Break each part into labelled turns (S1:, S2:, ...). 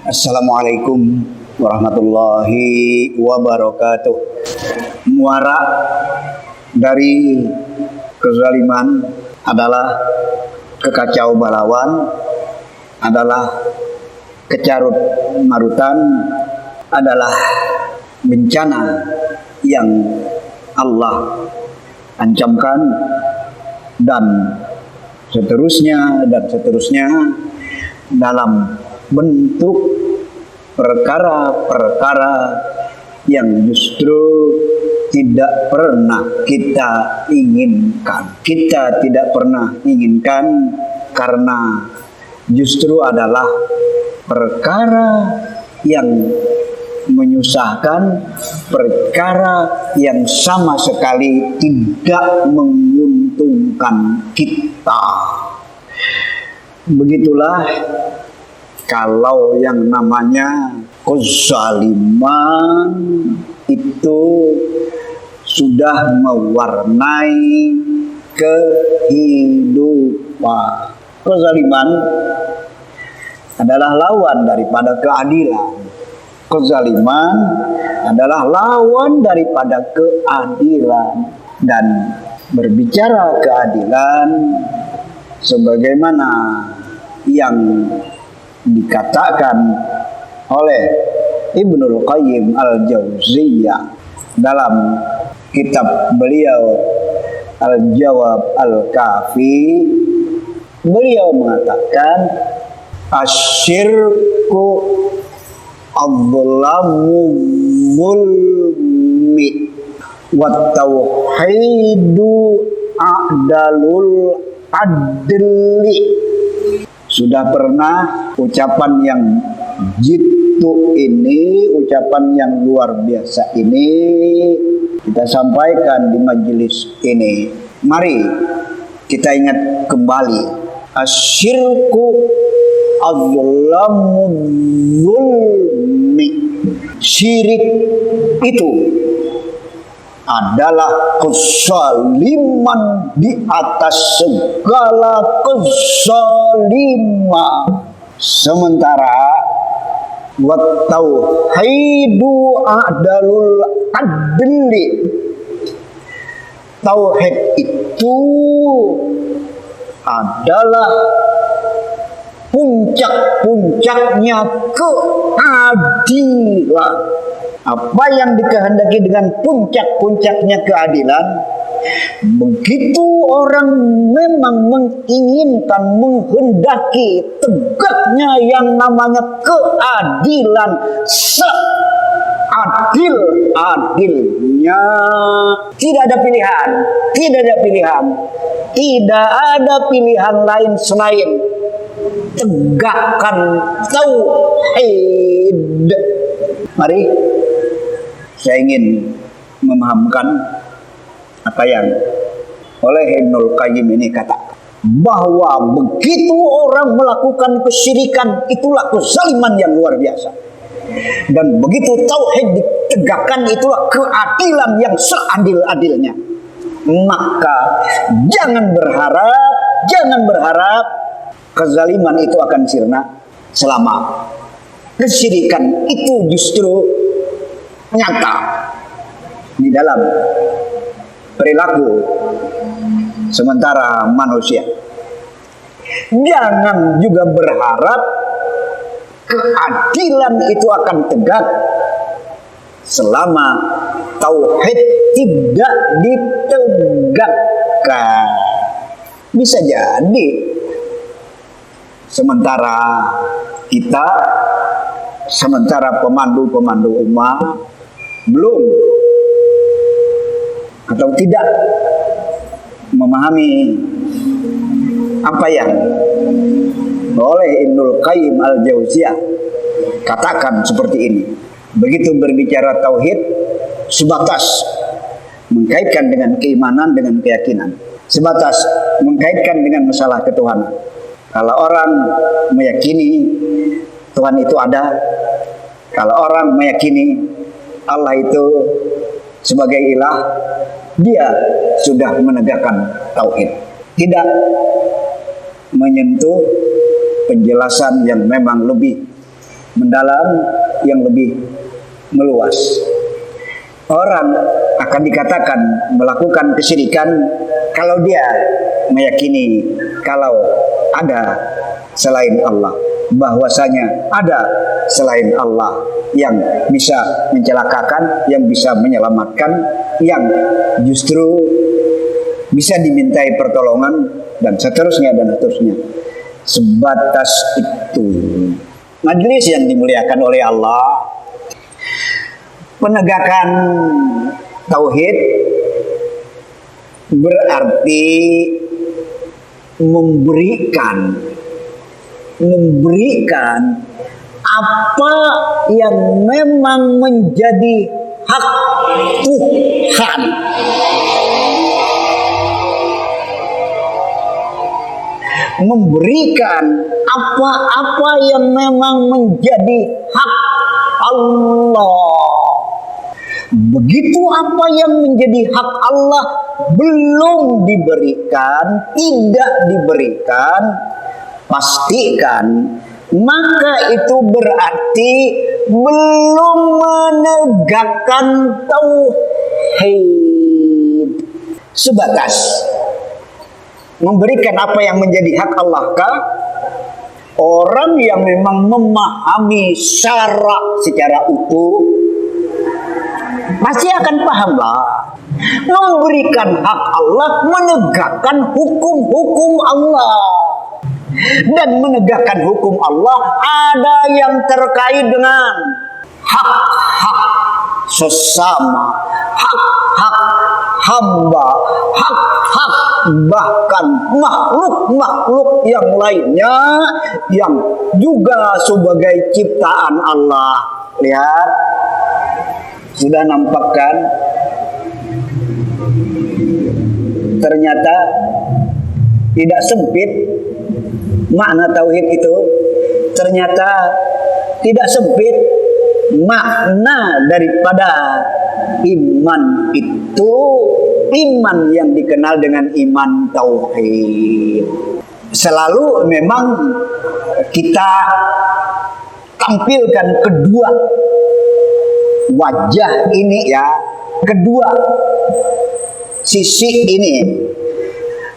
S1: Assalamualaikum warahmatullahi wabarakatuh. Muara dari kezaliman adalah kekacau balauan, adalah kecarut marutan, adalah bencana yang Allah ancamkan, dan seterusnya dalam bentuk perkara-perkara yang justru tidak pernah kita inginkan. Kita tidak pernah inginkan karena justru adalah perkara yang menyusahkan, perkara yang sama sekali tidak menguntungkan kita. Begitulah kalau yang namanya kezaliman itu sudah mewarnai kehidupan. Kezaliman adalah lawan daripada keadilan. Kezaliman adalah lawan daripada keadilan. Dan berbicara keadilan sebagaimana yang dikatakan oleh Ibnul Qayyim Al-Jauziyah dalam kitab beliau Al-Jawab Al-Kafi, beliau mengatakan asyirku adlamu zulmi wa tauhidu a'dalul adli. Sudah pernah ucapan yang jitu ini, ucapan yang luar biasa ini kita sampaikan di majelis ini. Mari kita ingat kembali, asyirku azlamu zulmi. Syirik itu adalah kezaliman di atas segala kezaliman. Sementara wa tauhidu a'dalul adli, tauhid itu adalah puncak-puncaknya keadilan. Apa yang dikehendaki dengan puncak-puncaknya keadilan, begitu orang memang menginginkan, menghendaki tegaknya yang namanya keadilan seadil-adilnya, tidak ada pilihan, tidak ada pilihan lain selain tegakkan tauhid. Mari saya ingin memahamkan apa yang oleh Ibnul Qayyim ini katakan, bahwa begitu orang melakukan kesyirikan itulah kezaliman yang luar biasa, dan begitu tauhid ditegakkan itulah keadilan yang seadil-adilnya. Maka jangan berharap kezaliman itu akan sirna selama kesyirikan itu justru nyata di dalam perilaku sementara manusia. Jangan juga berharap keadilan itu akan tegak selama tauhid tidak ditegakkan. Bisa jadi sementara pemandu-pemandu umat belum atau tidak memahami apa yang oleh Ibnul Qayyim Al-Jauziyah katakan seperti ini. Begitu berbicara tauhid sebatas mengkaitkan dengan keimanan, dengan keyakinan, sebatas mengkaitkan dengan masalah ketuhanan. Kalau orang meyakini Tuhan itu ada, kalau orang meyakini Allah itu sebagai ilah, dia sudah menegakkan tauhid. Tidak menyentuh penjelasan yang memang lebih mendalam, yang lebih meluas. Orang akan dikatakan melakukan kesyirikan kalau dia meyakini kalau ada selain Allah, bahwasanya ada selain Allah yang bisa mencelakakan, yang bisa menyelamatkan, yang justru bisa dimintai pertolongan, dan seterusnya dan seterusnya. Sebatas itu. Majelis yang dimuliakan oleh Allah, penegakan tauhid berarti memberikan apa yang memang menjadi hak Tuhan. Memberikan apa-apa yang memang menjadi hak Allah. Begitu apa yang menjadi hak Allah belum diberikan, tidak diberikan, pastikan maka itu berarti belum menegakkan tauhid. Sebatas memberikan apa yang menjadi hak Allah kah? Orang yang memang memahami secara utuh pasti akan pahamlah. Memberikan hak Allah, menegakkan hukum-hukum Allah. Dan menegakkan hukum Allah ada yang terkait dengan hak-hak sesama, hak-hak hamba, hak-hak bahkan makhluk-makhluk yang lainnya yang juga sebagai ciptaan Allah. Lihat, sudah nampak kan? Ternyata tidak sempit makna tauhid itu. Ternyata tidak sempit makna daripada iman itu. Iman yang dikenal dengan iman tauhid. Selalu memang kita tampilkan kedua wajah ini ya, kedua sisi ini,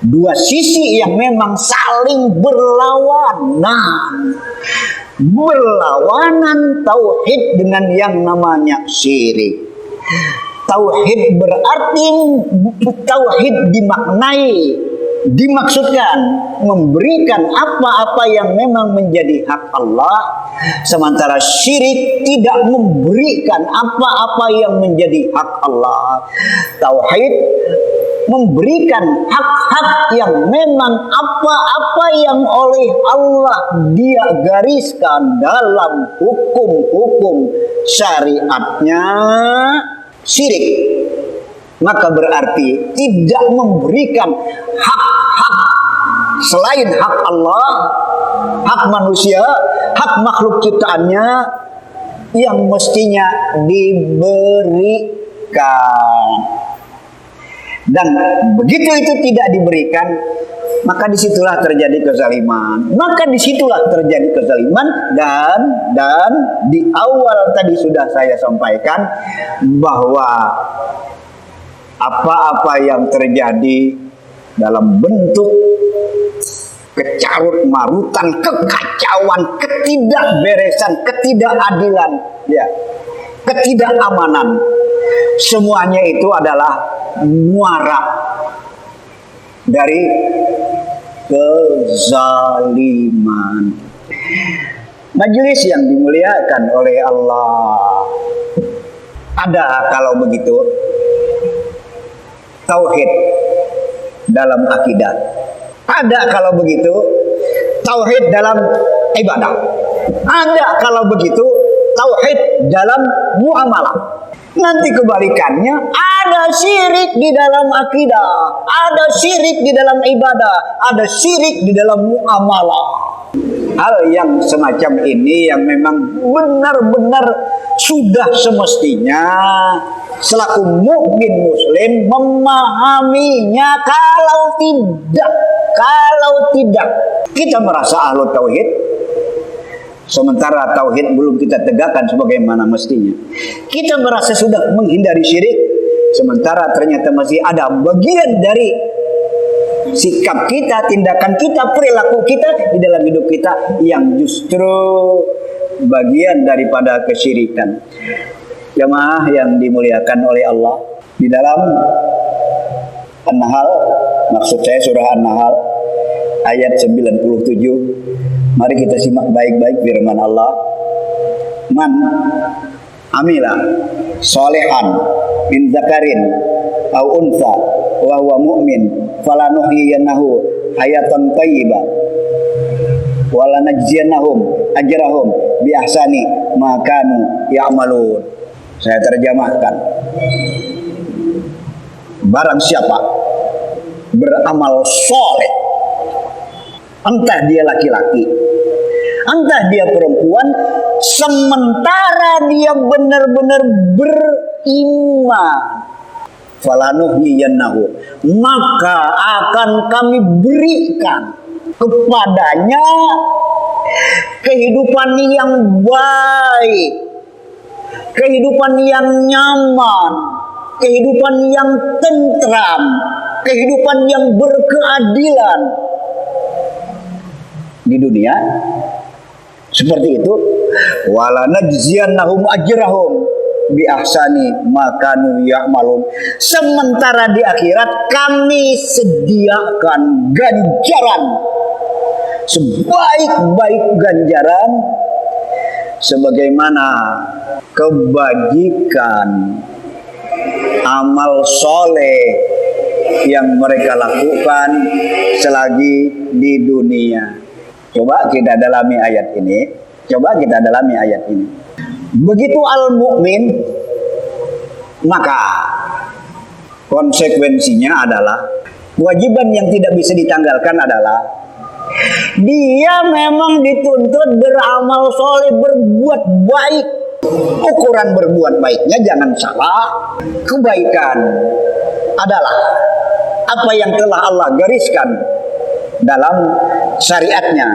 S1: dua sisi yang memang saling berlawanan. Berlawanan tauhid dengan yang namanya syirik. Tauhid berarti tauhid dimaksudkan memberikan apa-apa yang memang menjadi hak Allah, sementara syirik tidak memberikan apa-apa yang menjadi hak Allah. Tauhid memberikan hak-hak yang memang apa-apa yang oleh Allah dia gariskan dalam hukum-hukum syariatnya. Syirik maka berarti tidak memberikan hak-hak selain hak Allah, hak manusia, hak makhluk ciptaannya yang mestinya diberikan. Dan begitu itu tidak diberikan, maka disitulah terjadi kezaliman. Dan di awal tadi sudah saya sampaikan bahwa apa-apa yang terjadi dalam bentuk kecarut marutan, kekacauan, ketidakberesan, ketidakadilan, ya, ketidakamanan, semuanya itu adalah muara dari kezaliman. Majelis yang dimuliakan oleh Allah, ada kalau begitu tauhid dalam akidah, ada kalau begitu tauhid dalam ibadah, ada kalau begitu tauhid dalam muamalah. Nanti kebalikannya, ada syirik di dalam akidah, ada syirik di dalam ibadah, ada syirik di dalam muamalah. Hal yang semacam ini yang memang benar-benar sudah semestinya selaku mukmin muslim memahaminya. Kalau tidak kita merasa ahlu tauhid, sementara tauhid belum kita tegakkan sebagaimana mestinya. Kita merasa sudah menghindari syirik, sementara ternyata masih ada bagian dari sikap kita, tindakan kita, perilaku kita di dalam hidup kita yang justru bagian daripada kesyirikan. Jamaah yang dimuliakan oleh Allah, di dalam An-Nahl, maksud saya surah An-Nahl ayat 97, mari kita simak baik-baik firman Allah. Man amila solehan min zakarin au unsa wa huwa mu'min falanuhyiyannahu hayatan thayyibah wa lanajziyannahum ajrahum bi ahsani ma kanu ya'malun. Saya terjemahkan. Barang siapa beramal soleh, entah dia laki-laki, entah dia perempuan, sementara dia benar-benar beriman, falanuhyiyannahu, maka akan kami berikan kepadanya kehidupan yang baik, kehidupan yang nyaman, kehidupan yang tentram, kehidupan yang berkeadilan di dunia. Seperti itu, wala najziyannahum ajrahum bi ahsani ma kanu ya'malun. Sementara di akhirat kami sediakan ganjaran, sebaik-baik ganjaran sebagaimana kebajikan amal soleh yang mereka lakukan selagi di dunia. Coba kita dalami ayat ini. Begitu al-mu'min, maka konsekuensinya adalah kewajiban yang tidak bisa ditanggalkan adalah dia memang dituntut beramal soleh, berbuat baik. Ukuran berbuat baiknya jangan salah. Kebaikan adalah apa yang telah Allah gariskan dalam syariatnya,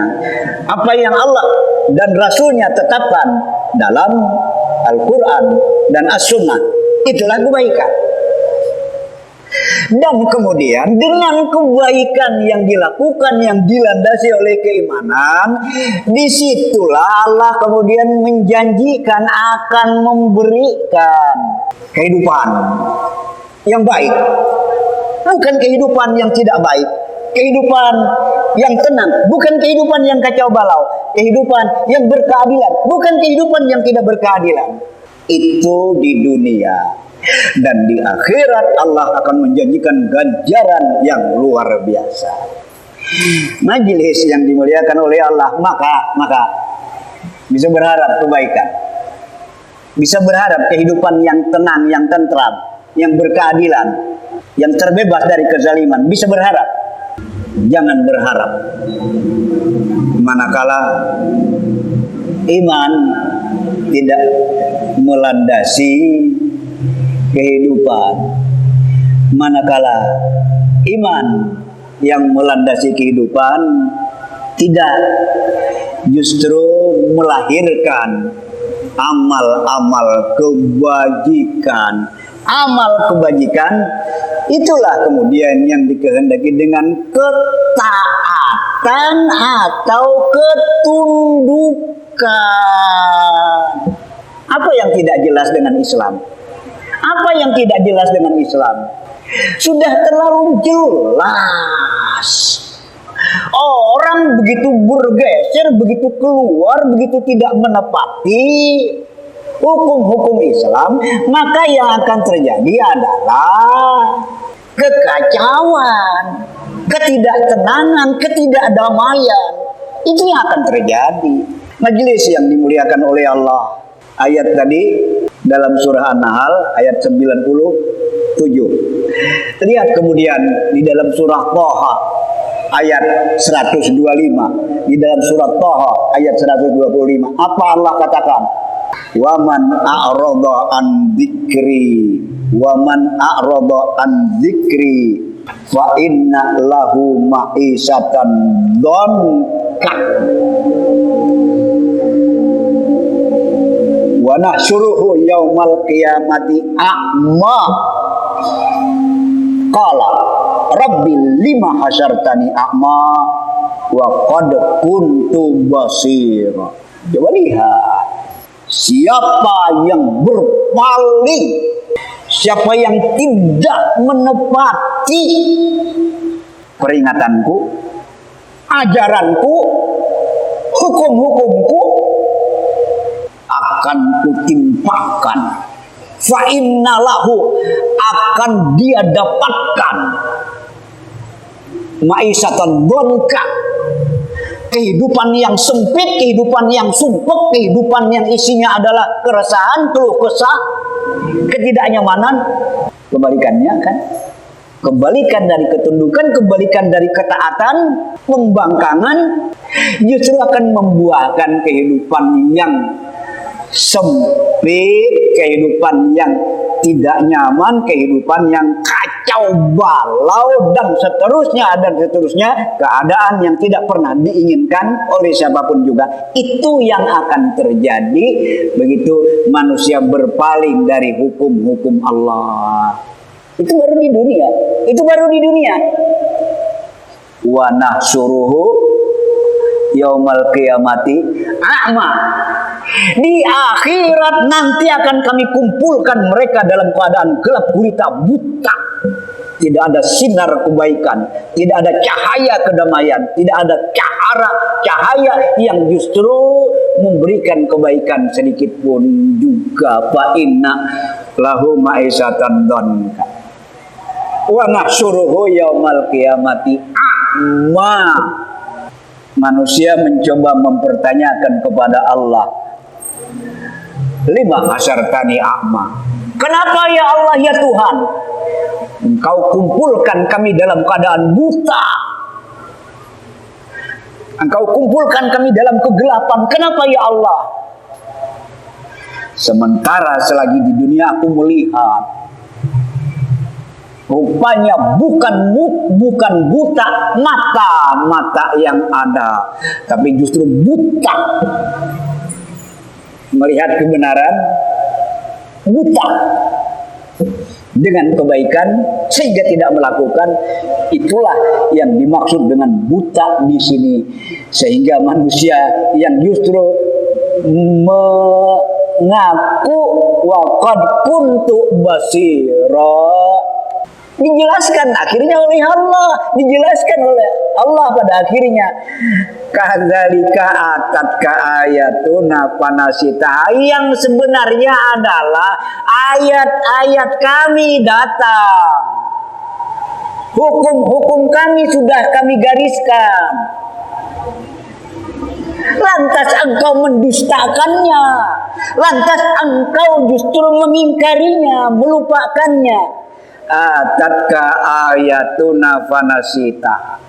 S1: apa yang Allah dan Rasulnya tetapkan dalam Al-Quran dan As-Sunnah. Itulah kebaikan. Dan kemudian dengan kebaikan yang dilakukan, yang dilandasi oleh keimanan, disitulah Allah kemudian menjanjikan akan memberikan kehidupan yang baik, bukan kehidupan yang tidak baik, kehidupan yang tenang, bukan kehidupan yang kacau balau, kehidupan yang berkeadilan, bukan kehidupan yang tidak berkeadilan. Itu di dunia. Dan di akhirat Allah akan menjanjikan ganjaran yang luar biasa. Majelis yang dimuliakan oleh Allah, maka bisa berharap kebaikan, bisa berharap kehidupan yang tenang, yang tentram, yang berkeadilan, yang terbebas dari kezaliman. Bisa berharap. Jangan berharap manakala iman tidak melandasi kehidupan, manakala iman yang melandasi kehidupan tidak justru melahirkan amal-amal kebajikan. Amal kebajikan itulah kemudian yang dikehendaki dengan ketaatan atau ketundukan. Apa yang tidak jelas dengan Islam? Apa yang tidak jelas dengan Islam? Sudah terlalu jelas. Orang begitu bergeser, begitu keluar, begitu tidak menepati hukum-hukum Islam, maka yang akan terjadi adalah kekacauan, ketidaktenangan, ketidakdamaian. Itu yang akan terjadi. Majelis yang dimuliakan oleh Allah. Ayat tadi dalam surah An-Nahl ayat 97. Lihat kemudian di dalam surah Thaha ayat 125. Di dalam surah Thaha ayat 125. Apa Allah katakan? Wa man a'rada an dzikri fa inna lahu ma'isatan dhanka Wa nahsyuruhu yaumal qiyamati a'ma. Qala rabbi lima hasyartani a'ma wa qad kuntu basira. Coba lihat, siapa yang berpaling, siapa yang tidak menepati peringatanku, ajaranku, hukum-hukumku, akan kutimpakan. Fa innalahu, akan dia dapatkan maisatan dhanka, kehidupan yang sempit, kehidupan yang sumpek, kehidupan yang isinya adalah keresahan, keluh kesah, ketidaknyamanan. Kebalikannya kan, kebalikan dari ketundukan, kebalikan dari ketaatan, pembangkangan, justru akan membuahkan kehidupan yang sempit, kehidupan yang tidak nyaman, kehidupan yang kacau balau, dan seterusnya, keadaan yang tidak pernah diinginkan oleh siapapun juga. Itu yang akan terjadi begitu manusia berpaling dari hukum-hukum Allah. Itu baru di dunia. Itu baru di dunia. Wa nahsyuruhu yaumal qiyamati a'ma. Di akhirat nanti akan kami kumpulkan mereka dalam keadaan gelap gulita, buta. Tidak ada sinar kebaikan, tidak ada cahaya kedamaian, tidak ada cahaya yang justru memberikan kebaikan sedikit pun juga. Fa inna lahu ma'isatan dhanka wa nahsyuruhu yaumal qiyamati a'ma. Manusia mencoba mempertanyakan kepada Allah, lima hasyartani a'ma. Kenapa ya Allah ya Tuhan, Engkau kumpulkan kami dalam keadaan buta, Engkau kumpulkan kami dalam kegelapan. Kenapa ya Allah? Sementara selagi di dunia aku melihat, rupanya bukan buta mata yang ada, tapi justru buta melihat kebenaran, buta dengan kebaikan sehingga tidak melakukan. Itulah yang dimaksud dengan buta di sini. Sehingga manusia yang justru mengaku wa qad kuntu basira, dijelaskan akhirnya oleh Allah, dijelaskan oleh Allah pada akhirnya, kadzalika atatka ayatuna fanasita, yang sebenarnya adalah ayat-ayat kami datang, hukum-hukum kami sudah kami gariskan, lantas engkau mendustakannya, lantas engkau justru mengingkarinya, melupakannya. Atatka ayatuna fanasita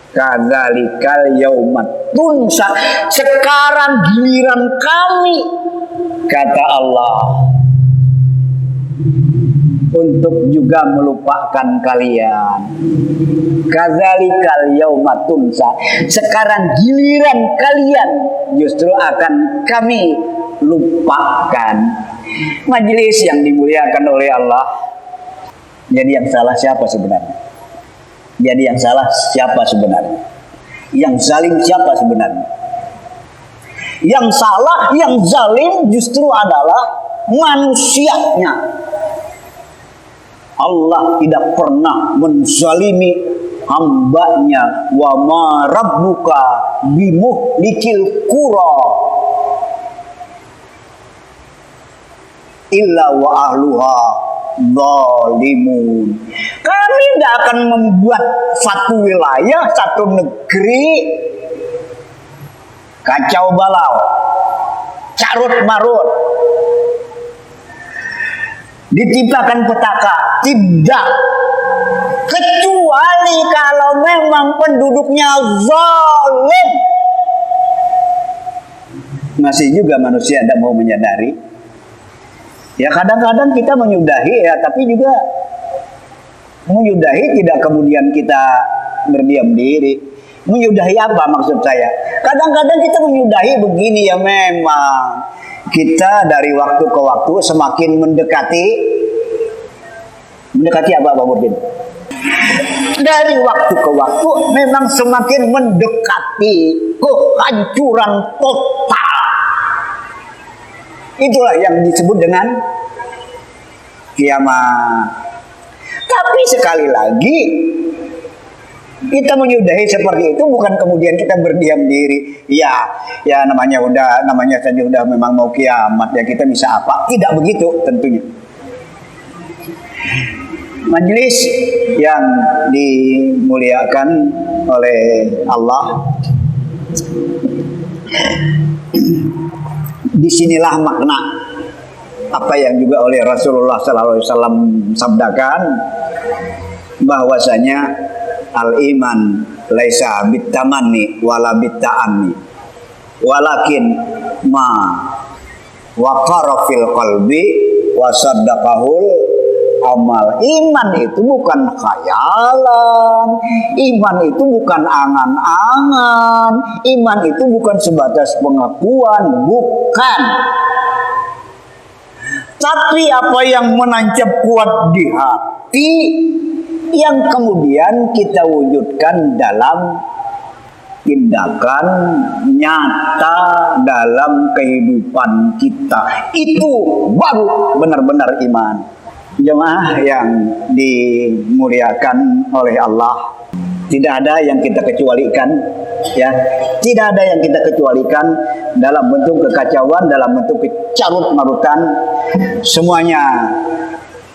S1: kadzalikal yaumat tunsa, sekarang giliran kami, kata Allah, untuk juga melupakan kalian. Kadzalikal yaumat tunsa, sekarang giliran kalian justru akan kami lupakan. Majelis yang dimuliakan oleh Allah, jadi yang salah siapa sebenarnya? Jadi yang salah siapa sebenarnya? Yang zalim siapa sebenarnya? Yang salah, yang zalim justru adalah manusianya. Allah tidak pernah menzalimi hambanya. Wa ma rabbuka bimuhlikil qura illa wa ahluha zalimun. Kami tidak akan membuat satu wilayah, satu negeri kacau balau, carut marut, ditimpakan petaka. Tidak, kecuali kalau memang penduduknya zalim. Masih juga manusia tidak mau menyadari. Ya kadang-kadang kita menyudahi ya, tapi juga menyudahi tidak kemudian kita berdiam diri. Menyudahi apa maksud saya? Kadang-kadang kita menyudahi begini ya, memang kita dari waktu ke waktu semakin mendekati apa Pak Burdin? Dari waktu ke waktu memang semakin mendekati kehancuran total. Itulah yang disebut dengan kiamat. Tapi sekali lagi, kita menyudahi seperti itu bukan kemudian kita berdiam diri. Ya namanya saja udah memang mau kiamat, ya kita bisa apa? Tidak begitu tentunya. Majelis yang dimuliakan oleh Allah, disinilah makna apa yang juga oleh Rasulullah SAW sabdakan, bahwasanya al-iman laisa bitamani wala bitta'ani walakin ma waqara fil qalbi wa saddaqahul amal. Iman itu bukan khayalan, iman itu bukan angan-angan, iman itu bukan sebatas pengakuan, bukan. Tapi apa yang menancap kuat di hati, yang kemudian kita wujudkan dalam tindakan nyata dalam kehidupan kita, itu baru benar-benar iman. Jemaah yang dimuliakan oleh Allah, tidak ada yang kita kecualikan, ya, tidak ada yang kita kecualikan dalam bentuk kekacauan, dalam bentuk kecarut-marutan. Semuanya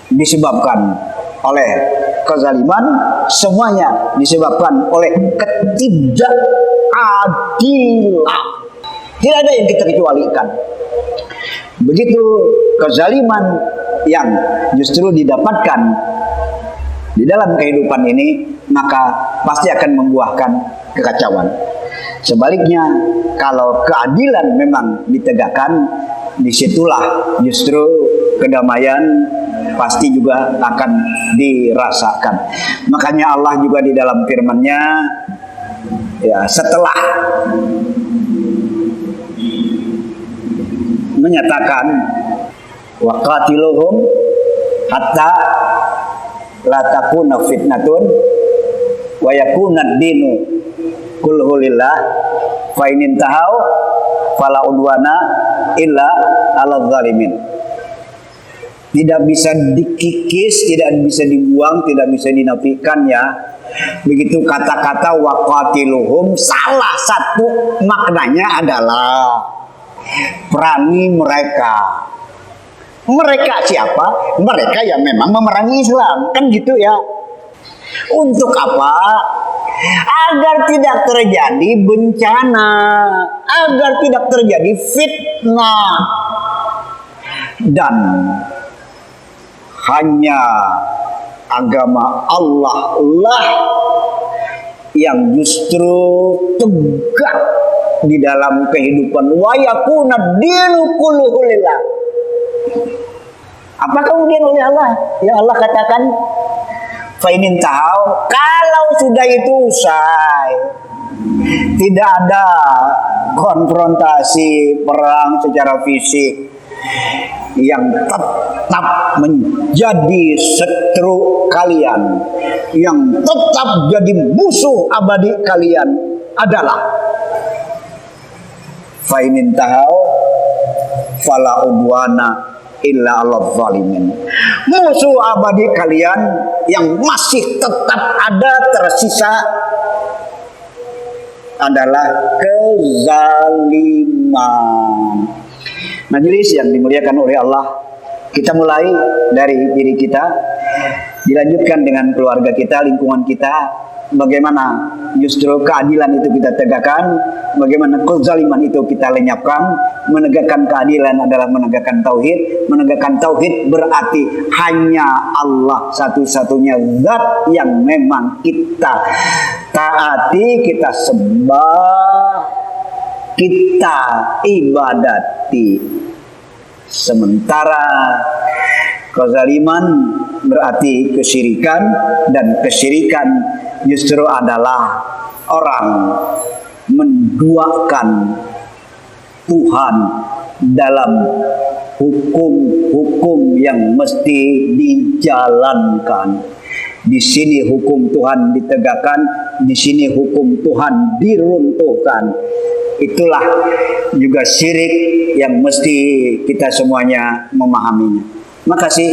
S1: disebabkan oleh kezaliman, semuanya disebabkan oleh ketidakadilan. Tidak ada yang kita kecualikan. Begitu kezaliman yang justru didapatkan di dalam kehidupan ini, maka pasti akan membuahkan kekacauan. Sebaliknya, kalau keadilan memang ditegakkan, disitulah justru kedamaian pasti juga akan dirasakan. Makanya Allah juga di dalam firman-Nya, ya, setelah menyatakan waqatiluhum hatta la takuna fitnatun wa yakuna ad-dinu kulluhu lillah fa in intahau fala udwana illa 'alal zalimin. Tidak bisa dikikis, tidak bisa dibuang, tidak bisa dinafikan, ya. Begitu kata-kata waqatiluhum, salah satu maknanya adalah perangi mereka. Mereka siapa? Mereka yang memang memerangi Islam, kan gitu ya. Untuk apa? Agar tidak terjadi bencana, agar tidak terjadi fitnah. Dan hanya agama Allah lah yang justru tegak di dalam kehidupan. Wa yakuna dinu kulluhu lillah. Apa kemudian oleh Allah? Ya Allah katakan, fa in intahau, kalau sudah itu usai, tidak ada konfrontasi perang secara fisik, yang tetap menjadi seteru kalian, yang tetap jadi musuh abadi kalian adalah fa in intahau fala udwana illa 'alal zalimin. Musuh abadi kalian yang masih tetap ada tersisa adalah kezaliman. Majelis yang dimuliakan oleh Allah, kita mulai dari diri kita, dilanjutkan dengan keluarga kita, lingkungan kita. Bagaimana justru keadilan itu kita tegakkan, bagaimana kezaliman itu kita lenyapkan. Menegakkan keadilan adalah menegakkan tauhid. Menegakkan tauhid berarti hanya Allah satu-satunya zat yang memang kita taati, kita sembah, kita ibadati. Sementara kezaliman berarti kesyirikan, dan kesyirikan justru adalah orang menduakan Tuhan dalam hukum-hukum yang mesti dijalankan. Di sini hukum Tuhan ditegakkan, di sini hukum Tuhan diruntuhkan. Itulah juga syirik yang mesti kita semuanya memahaminya. Makasih.